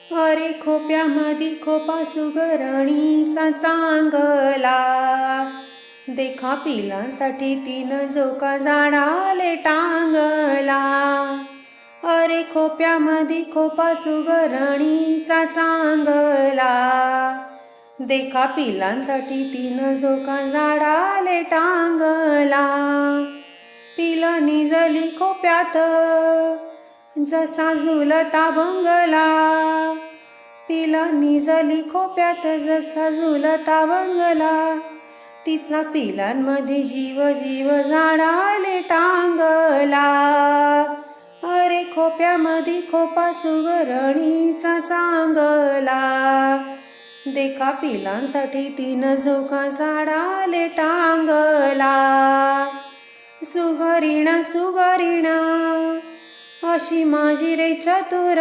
अरे खोप्यामधी खोपा सुगरणीचा चांगला, देखा पिलांसाठी 3 झोका झाडाले टांगला. अरे खोप्यामधी खोपा सुगरणीचा चांगला, देखा पिलांसाठी 3 झोका झाडाले टांगला. पिलं निजली खोप्यात जसा झुलता बंगला, पिलं निजली खोप्यात जसा झुलता बंगला. तिचा पिलांमध्ये जीव जीव झाडाले टांगला. अरे खोप्यामध्ये खोपा सुगरणीचा चांगला, देखा पिलांसाठी 3 झोका झाडाले टांगला. सुगरीण सुगरीण अशी माझी रे चतुर,